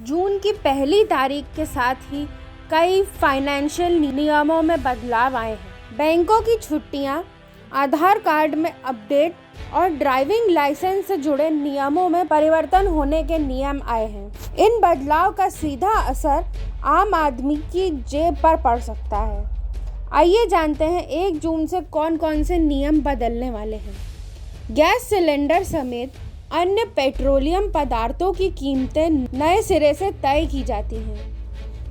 जून की पहली तारीख के साथ ही कई फाइनेंशियल नियमों में बदलाव आए हैं। बैंकों की छुट्टियां, आधार कार्ड में अपडेट और ड्राइविंग लाइसेंस से जुड़े नियमों में परिवर्तन होने के नियम आए हैं। इन बदलाव का सीधा असर आम आदमी की जेब पर पड़ सकता है। आइए जानते हैं 1 जून से कौन कौन से नियम बदलने वाले हैं। गैस सिलेंडर समेत अन्य पेट्रोलियम पदार्थों की कीमतें नए सिरे से तय की जाती हैं।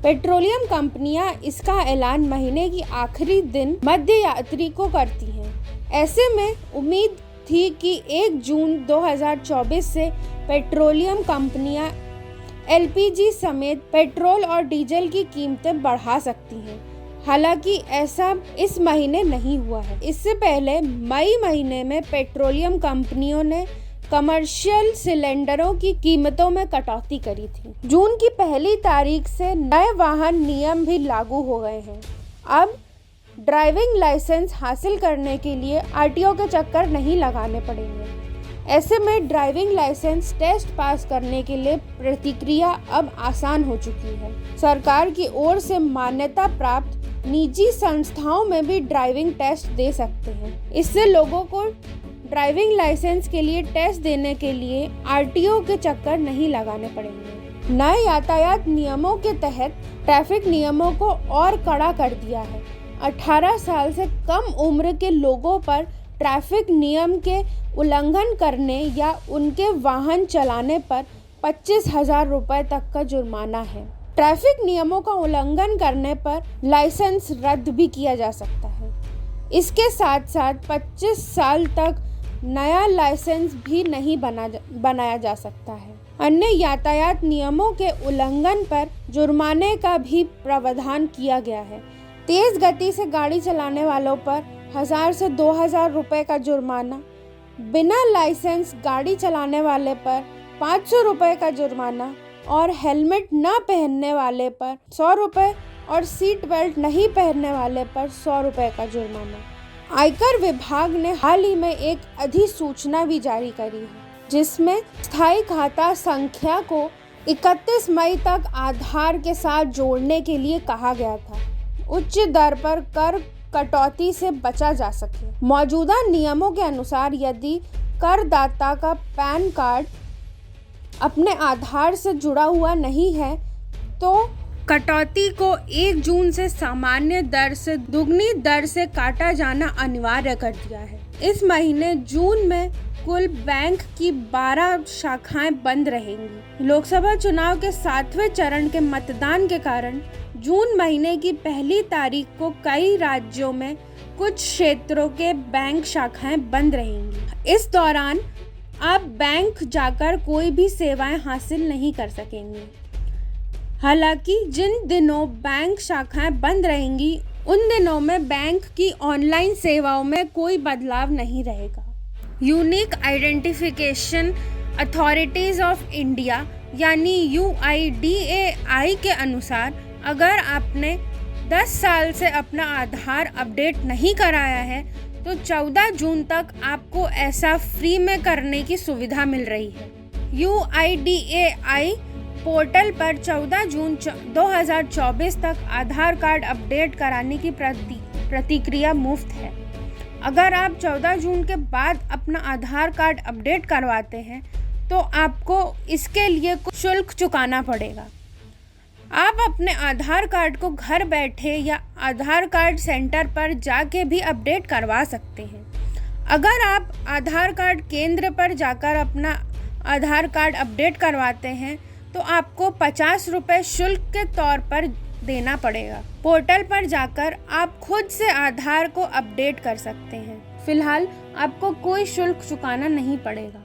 पेट्रोलियम कंपनियां इसका ऐलान महीने की आखिरी दिन मध्य रात्रि को करती हैं। ऐसे में उम्मीद थी कि 1 जून 2024 से पेट्रोलियम कंपनियां एलपीजी समेत पेट्रोल और डीजल की कीमतें बढ़ा सकती हैं। हालांकि ऐसा इस महीने नहीं हुआ है। इससे पहले मई महीने में पेट्रोलियम कंपनियों ने कमर्शियल सिलेंडरों की कीमतों में कटौती करी थी। जून की पहली तारीख से नए वाहन नियम भी लागू हो गए हैं। अब ड्राइविंग लाइसेंस हासिल करने के लिए आरटीओ के चक्कर नहीं लगाने पड़ेंगे। ऐसे में ड्राइविंग लाइसेंस टेस्ट पास करने के लिए प्रक्रिया अब आसान हो चुकी है। सरकार की ओर से मान्यता प्राप्त निजी संस्थाओं में भी ड्राइविंग टेस्ट दे सकते हैं। इससे लोगों को ड्राइविंग लाइसेंस के लिए टेस्ट देने के लिए आरटीओ के चक्कर नहीं लगाने पड़ेंगे। नए यातायात नियमों के तहत ट्रैफिक नियमों को और कड़ा कर दिया है। 18 साल से कम उम्र के लोगों पर ट्रैफिक नियम के उल्लंघन करने या उनके वाहन चलाने पर 25,000 रुपये तक का जुर्माना है। ट्रैफिक नियमों का उल्लंघन करने पर लाइसेंस रद्द भी किया जा सकता है। इसके साथ साथ 25 साल तक नया लाइसेंस भी नहीं बनाया जा सकता है। अन्य यातायात नियमों के उल्लंघन पर जुर्माने का भी प्रावधान किया गया है। तेज गति से गाड़ी चलाने वालों पर 1,000 से 2,000 रुपये का जुर्माना, बिना लाइसेंस गाड़ी चलाने वाले पर 500 रुपये का जुर्माना और हेलमेट न पहनने वाले पर 100 रुपये और सीट बेल्ट नहीं पहनने वाले पर 100 रुपये का जुर्माना। आयकर विभाग ने हाल ही में एक अधिसूचना भी जारी करी है, जिसमें स्थायी खाता संख्या को 31 मई तक आधार के साथ जोड़ने के लिए कहा गया था, उच्च दर पर कर कटौती से बचा जा सके। मौजूदा नियमों के अनुसार यदि करदाता का पैन कार्ड अपने आधार से जुड़ा हुआ नहीं है तो कटौती को 1 जून से सामान्य दर से दुगनी दर से काटा जाना अनिवार्य कर दिया है। इस महीने जून में कुल बैंक की 12 शाखाएं बंद रहेंगी। लोकसभा चुनाव के 7वें चरण के मतदान के कारण जून महीने की पहली तारीख को कई राज्यों में कुछ क्षेत्रों के बैंक शाखाएं बंद रहेंगी। इस दौरान आप बैंक जाकर कोई भी सेवाएं हासिल नहीं कर सकेंगे। हालांकि जिन दिनों बैंक शाखाएं बंद रहेंगी उन दिनों में बैंक की ऑनलाइन सेवाओं में कोई बदलाव नहीं रहेगा। Unique identification authorities of India यानी UIDAI के अनुसार अगर आपने 10 साल से अपना आधार अपडेट नहीं कराया है तो 14 जून तक आपको ऐसा फ्री में करने की सुविधा मिल रही है। UIDAI पोर्टल पर 14 जून 2024 तक आधार कार्ड अपडेट कराने की प्रतिक्रिया मुफ्त है। अगर आप 14 जून के बाद अपना आधार कार्ड अपडेट करवाते हैं तो आपको इसके लिए कुछ शुल्क चुकाना पड़ेगा। आप अपने आधार कार्ड को घर बैठे या आधार कार्ड सेंटर पर जाके भी अपडेट करवा सकते हैं। अगर आप आधार कार्ड केंद्र पर जाकर अपना आधार कार्ड अपडेट करवाते हैं तो आपको 50 रुपये शुल्क के तौर पर देना पड़ेगा। पोर्टल पर जाकर आप खुद से आधार को अपडेट कर सकते हैं। फिलहाल आपको कोई शुल्क चुकाना नहीं पड़ेगा।